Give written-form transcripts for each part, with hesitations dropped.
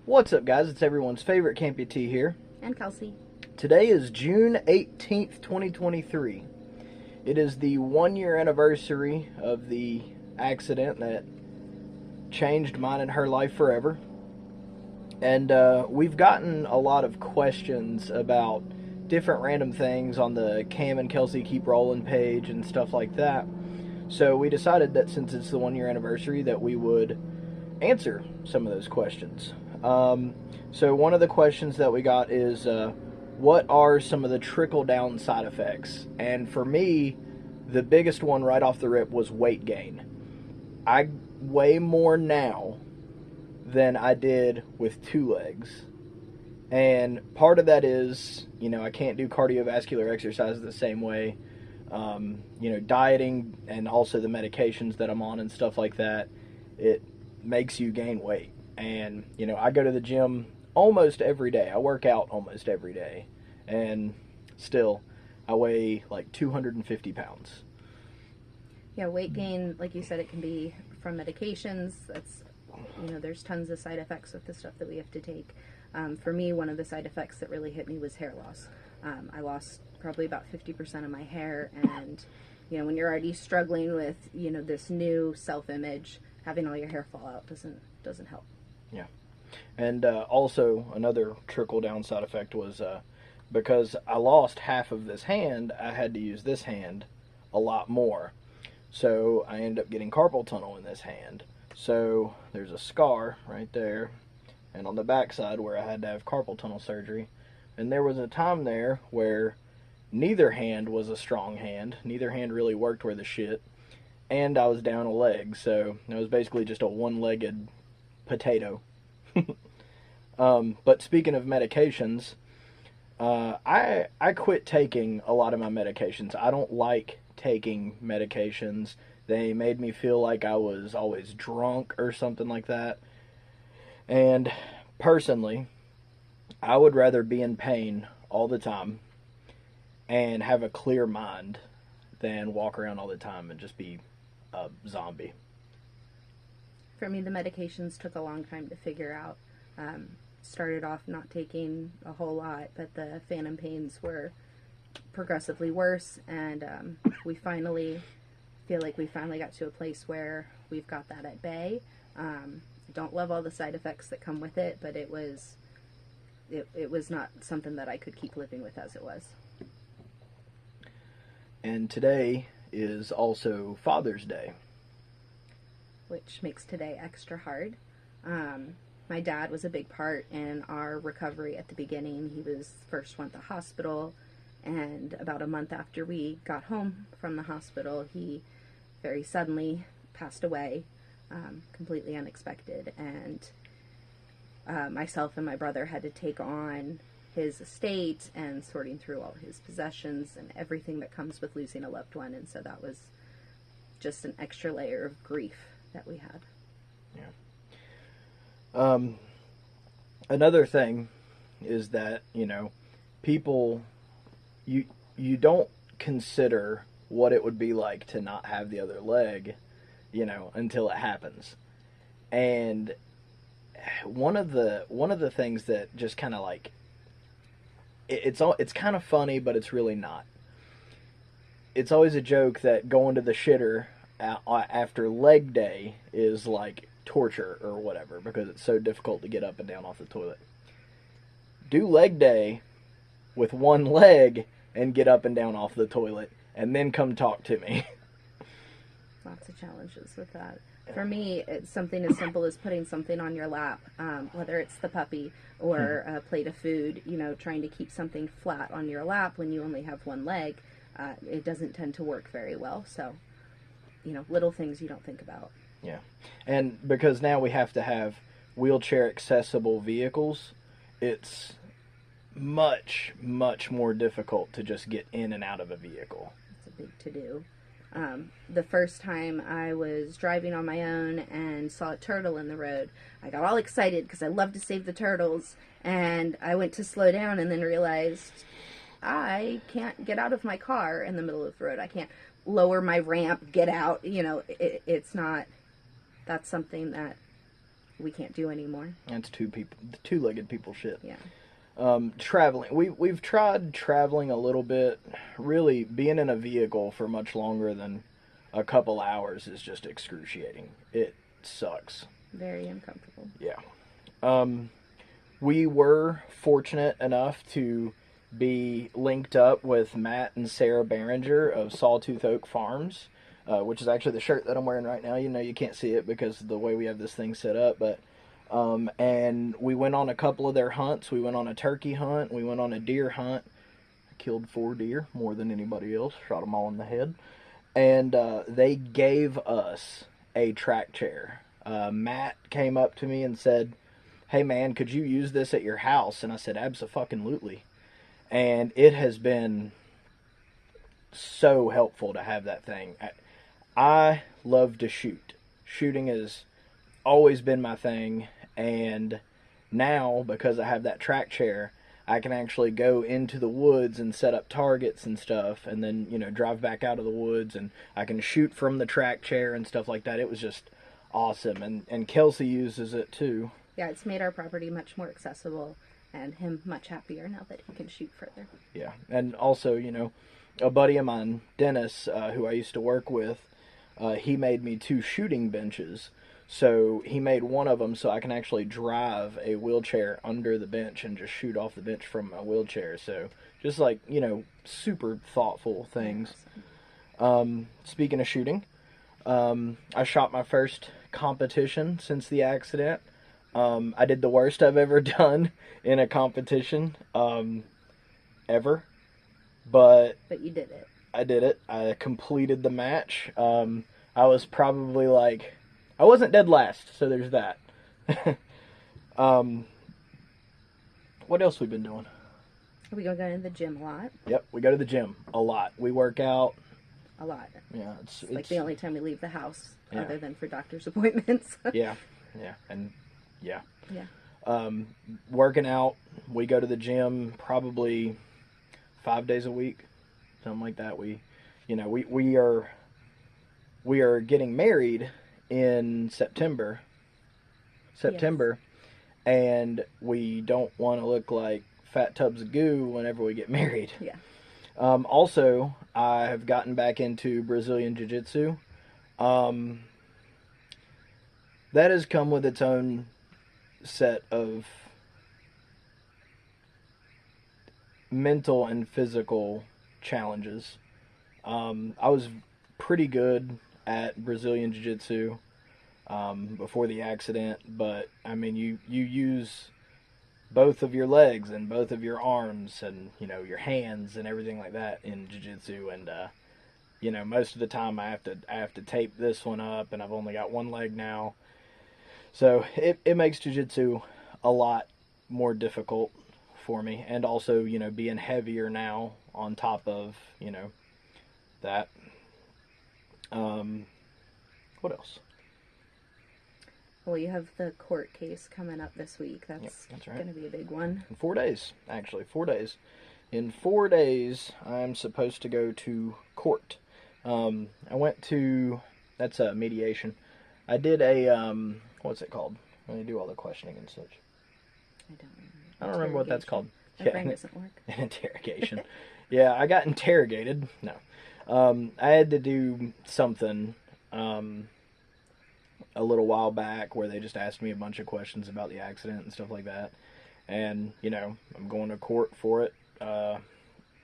What's up, guys? It's everyone's favorite Campy here. And Kelsey. Today is June 18th, 2023. It is the 1 year anniversary of the accident that changed mine and her life forever. And we've gotten a lot of questions about different random things on the Cam and Kelsey Keep Rolling page and stuff like that. So we decided that since it's the 1 year anniversary that we would answer some of those questions. So one of the questions that we got is, what are some of the trickle-down side effects? And for me, the biggest one right off the rip was weight gain. I weigh more now than I did with 2 legs. And part of that is, I can't do cardiovascular exercise the same way. Dieting and also the medications that I'm on and stuff like that, it makes you gain weight. And, I go to the gym almost every day. I work out almost every day. And still, I weigh like 250 pounds. Yeah, weight gain, like you said, it can be from medications. There's tons of side effects with the stuff that we have to take. For me, one of the side effects that really hit me was hair loss. I lost probably about 50% of my hair. And, when you're already struggling with, this new self-image, having all your hair fall out doesn't help. Yeah. And also another trickle-down side effect was because I lost half of this hand, I had to use this hand a lot more. So I ended up getting carpal tunnel in this hand. So there's a scar right there and on the back side where I had to have carpal tunnel surgery. And there was a time there where neither hand was a strong hand. Neither hand really worked worth a shit. And I was down a leg. So it was basically just a one-legged potato. But speaking of medications, I quit taking a lot of my medications. I don't like taking medications. They made me feel like I was always drunk or something like that. And personally, I would rather be in pain all the time and have a clear mind than walk around all the time and just be a zombie. For me, the medications took a long time to figure out. Started off not taking a whole lot, but the phantom pains were progressively worse, and we finally feel like we finally got to a place where we've got that at bay. Don't love all the side effects that come with it, but it was not something that I could keep living with as it was. And today is also Father's Day, which makes today extra hard. My dad was a big part in our recovery at the beginning. He was first went to hospital, and about a month after we got home from the hospital, he very suddenly passed away, completely unexpected. And myself and my brother had to take on his estate and sorting through all his possessions and everything that comes with losing a loved one. And so that was just an extra layer of grief that we had. Yeah. Another thing is that, people, you don't consider what it would be like to not have the other leg, until it happens. And one of the things that just kind of like, it's kind of funny, but it's really not. It's always a joke that going to the shitter after leg day is like torture or whatever because it's so difficult to get up and down off the toilet. Do leg day with one leg and get up and down off the toilet and then come talk to me. Lots of challenges with that. For me, it's something as simple as putting something on your lap, whether it's the puppy or a plate of food, trying to keep something flat on your lap when you only have one leg. It doesn't tend to work very well. So, little things you don't think about. Yeah. And because now we have to have wheelchair accessible vehicles, it's much, much more difficult to just get in and out of a vehicle. It's a big to-do. The first time I was driving on my own and saw a turtle in the road, I got all excited because I love to save the turtles, and I went to slow down and then realized I can't get out of my car in the middle of the road. I can't lower my ramp, get out. It's not, that's something that we can't do anymore. That's two-legged people shit. Yeah. Traveling. We've tried traveling a little bit. Really, being in a vehicle for much longer than a couple hours is just excruciating. It sucks. Very uncomfortable. Yeah. We were fortunate enough to be linked up with Matt and Sarah Behringer of Sawtooth Oak Farms, which is actually the shirt that I'm wearing right now. You know, you can't see it because of the way we have this thing set up, but and we went on a couple of their hunts. We went on a turkey hunt. We went on a deer hunt. I killed 4 deer, more than anybody else. Shot them all in the head. And they gave us a track chair. Matt came up to me and said, "Hey man, could you use this at your house?" And I said, "Abso-fucking-lutely." And it has been so helpful to have that thing. I love to shoot. Shooting has always been my thing. And now, because I have that track chair, I can actually go into the woods and set up targets and stuff, and then, you know, drive back out of the woods, and I can shoot from the track chair and stuff like that. It was just awesome. And Kelsey uses it too. Yeah, it's made our property much more accessible and him much happier now that he can shoot further. Yeah, and also, you know, a buddy of mine, Dennis, who I used to work with, he made me 2 shooting benches. So he made one of them so I can actually drive a wheelchair under the bench and just shoot off the bench from my wheelchair. So just like, you know, super thoughtful things. Speaking of shooting, I shot my first competition since the accident. I did the worst I've ever done in a competition, ever. But you did it. I did it. I completed the match. I was probably like... I wasn't dead last, so there's that. What else we been doing? We go to the gym a lot. Yep, we go to the gym a lot. We work out. A lot. Yeah, it's like the only time we leave the house, other than for doctor's appointments. Yeah. Working out, we go to the gym probably 5 days a week, something like that. We are getting married in September, yes. And we don't want to look like fat tubs of goo whenever we get married. Yeah. Also, I have gotten back into Brazilian Jiu-Jitsu. That has come with its own set of mental and physical challenges. I was pretty good at Brazilian Jiu-Jitsu before the accident, but I mean, you use both of your legs and both of your arms and, you know, your hands and everything like that in Jiu-Jitsu, and you know, most of the time I have to tape this one up, and I've only got one leg now, so it makes Jiu-Jitsu a lot more difficult for me. And also, you know, being heavier now on top of, you know, that. What else? Well, you have the court case coming up this week. That's right. Going to be a big one. In 4 days, actually. 4 days. In 4 days, I'm supposed to go to court. I went to... That's a mediation. I did a... what's it called? When they do all the questioning and such. I don't remember what that's called. My brain doesn't work. An interrogation. Yeah, I got interrogated. No. I had to do something a little while back where they just asked me a bunch of questions about the accident and stuff like that. And, you know, I'm going to court for it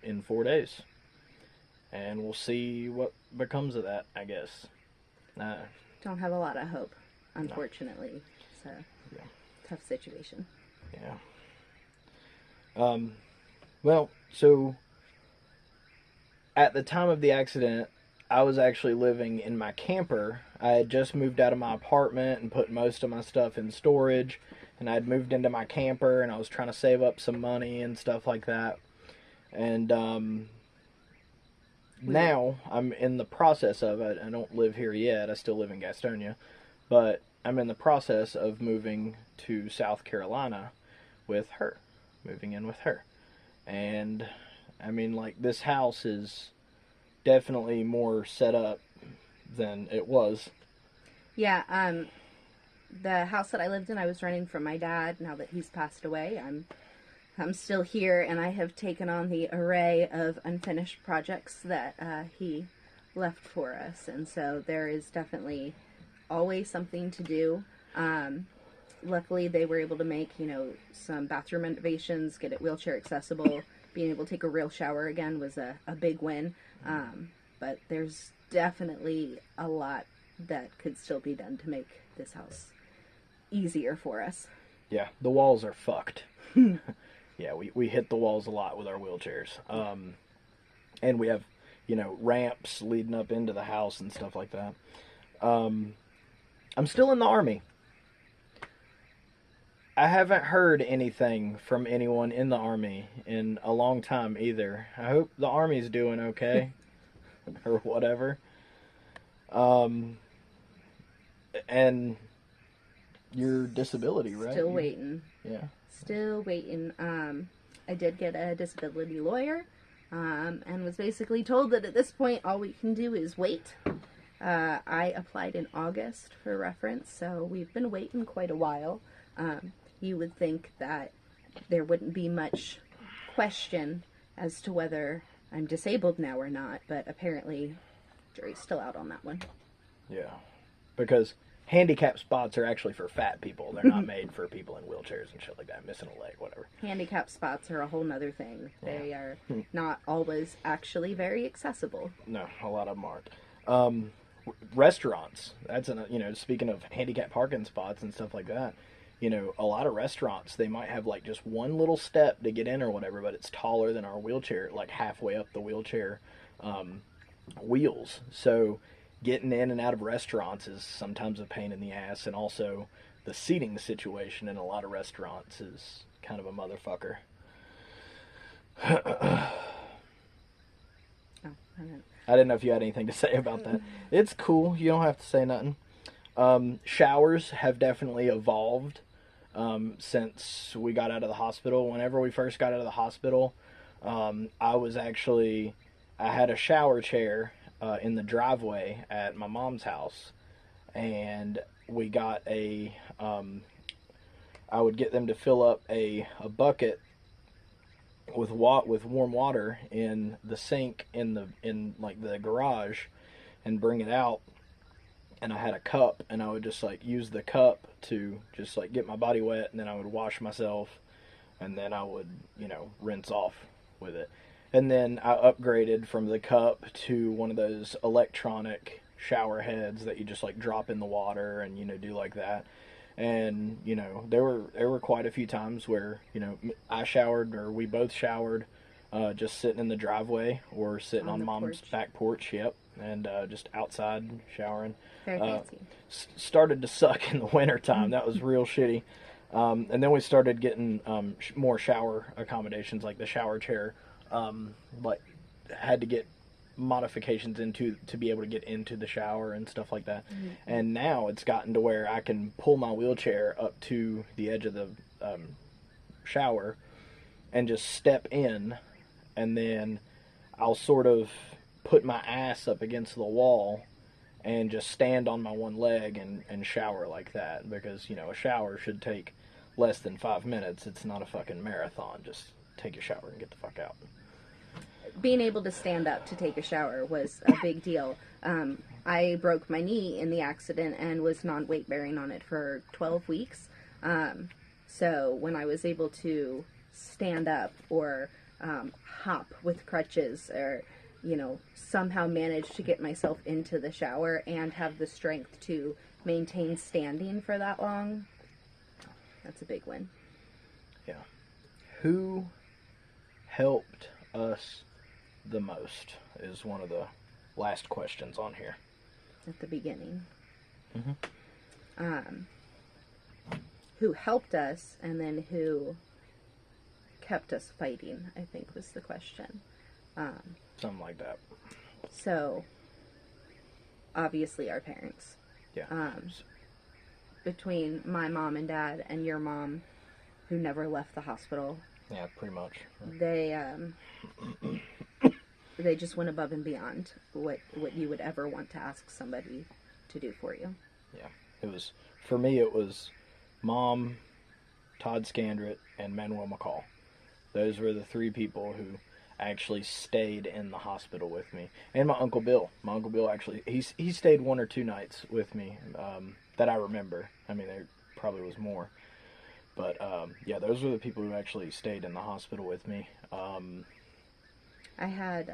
in 4 days. And we'll see what becomes of that, I guess. Don't have a lot of hope, unfortunately. No. It's a tough situation. Yeah. Well, so at the time of the accident, I was actually living in my camper. I had just moved out of my apartment and put most of my stuff in storage, and I had moved into my camper, and I was trying to save up some money and stuff like that. And now I'm in the process of it. I don't live here yet. I still live in Gastonia, but I'm in the process of moving to South Carolina with her, moving in with her. And I mean, like, this house is definitely more set up than it was. Yeah, the house that I lived in, I was renting from my dad. Now that he's passed away, I'm still here, and I have taken on the array of unfinished projects that he left for us. And so there is definitely always something to do. Luckily, they were able to make, some bathroom renovations, get it wheelchair accessible. Being able to take a real shower again was a big win. But there's definitely a lot that could still be done to make this house easier for us. Yeah, the walls are fucked. Yeah, we hit the walls a lot with our wheelchairs. And we have, ramps leading up into the house and stuff like that. I'm still in the Army. I haven't heard anything from anyone in the Army in a long time either. I hope the Army's doing okay. Or whatever. And your disability, right? Still waiting. Yeah. Still waiting. I did get a disability lawyer, and was basically told that at this point all we can do is wait. I applied in August for reference, so we've been waiting quite a while. You would think that there wouldn't be much question as to whether I'm disabled now or not, but apparently jury's still out on that one. Yeah. Because handicap spots are actually for fat people. They're not made for people in wheelchairs and shit like that, missing a leg, whatever. Handicap spots are a whole nother thing. Yeah. They are not always actually very accessible. No, a lot of them aren't. Restaurants. That's speaking of handicap parking spots and stuff like that. A lot of restaurants, they might have like just one little step to get in or whatever, but it's taller than our wheelchair, like halfway up the wheelchair wheels. So getting in and out of restaurants is sometimes a pain in the ass, and also the seating situation in a lot of restaurants is kind of a motherfucker. I didn't know if you had anything to say about that. It's cool. You don't have to say nothing. Showers have definitely evolved since we got out of the hospital. Whenever we first got out of the hospital, I had a shower chair in the driveway at my mom's house, and we got I would get them to fill up a bucket with warm water in the sink in like the garage, and bring it out. And I had a cup, and I would just use the cup to just get my body wet, and then I would wash myself, and then I would rinse off with it. And then I upgraded from the cup to one of those electronic shower heads that you just drop in the water and do like that. And there were quite a few times where I showered, or we both showered, just sitting in the driveway or sitting on Mom's back porch. Yep. And just outside showering. Very fancy. Started to suck in the wintertime. That was real shitty. And then we started getting more shower accommodations, like the shower chair. Had to get modifications to be able to get into the shower and stuff like that. Mm-hmm. And now it's gotten to where I can pull my wheelchair up to the edge of the shower and just step in, and then I'll sort of put my ass up against the wall and just stand on my one leg and shower like that, because a shower should take less than 5 minutes. It's not a fucking marathon. Just take a shower and get the fuck out. Being able to stand up to take a shower was a big deal. I broke my knee in the accident and was non-weight bearing on it for 12 weeks. So when I was able to stand up or hop with crutches, or somehow manage to get myself into the shower and have the strength to maintain standing for that long, that's a big win. Yeah. Who helped us the most is one of the last questions on here. At the beginning. Mm-hmm. Who helped us, and then who kept us fighting, I think was the question. Something like that. So, obviously our parents. Yeah. Between my mom and dad and your mom, who never left the hospital. Yeah, pretty much. They just went above and beyond what you would ever want to ask somebody to do for you. Yeah. It was for me, it was Mom, Todd Scandrett, and Manuel McCall. Those were the three people who actually stayed in the hospital with me. And my Uncle Bill. My Uncle Bill actually, he stayed 1 or 2 nights with me that I remember. I mean, there probably was more. But, yeah, those were the people who actually stayed in the hospital with me. I had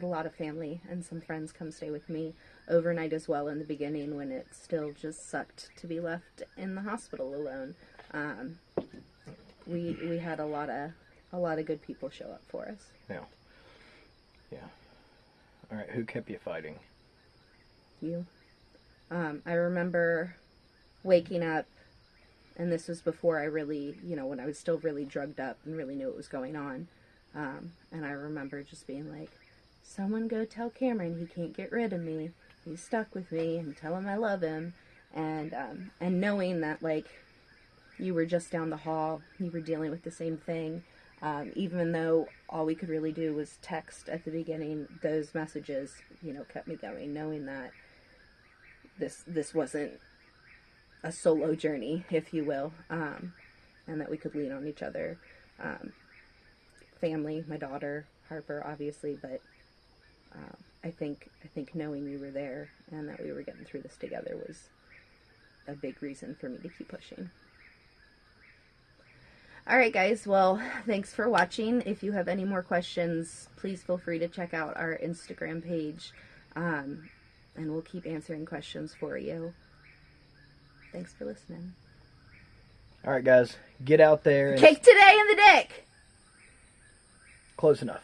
a lot of family and some friends come stay with me overnight as well in the beginning, when it still just sucked to be left in the hospital alone. We had a lot of good people show up for us. Yeah. All right, who kept you fighting? You. I remember waking up, and this was before I really, when I was still really drugged up and really knew what was going on. And I remember just being like, someone go tell Cameron he can't get rid of me. He's stuck with me, and tell him I love him. And knowing that, like, you were just down the hall, you were dealing with the same thing. Even though all we could really do was text at the beginning, those messages, kept me going, knowing that this wasn't a solo journey, if you will, and that we could lean on each other. Family, my daughter, Harper, obviously, but I think knowing you were there and that we were getting through this together was a big reason for me to keep pushing. Alright guys, well, thanks for watching. If you have any more questions, please feel free to check out our Instagram page, and we'll keep answering questions for you. Thanks for listening. Alright guys, get out there and... Kick today in the dick! Close enough.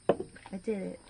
I did it.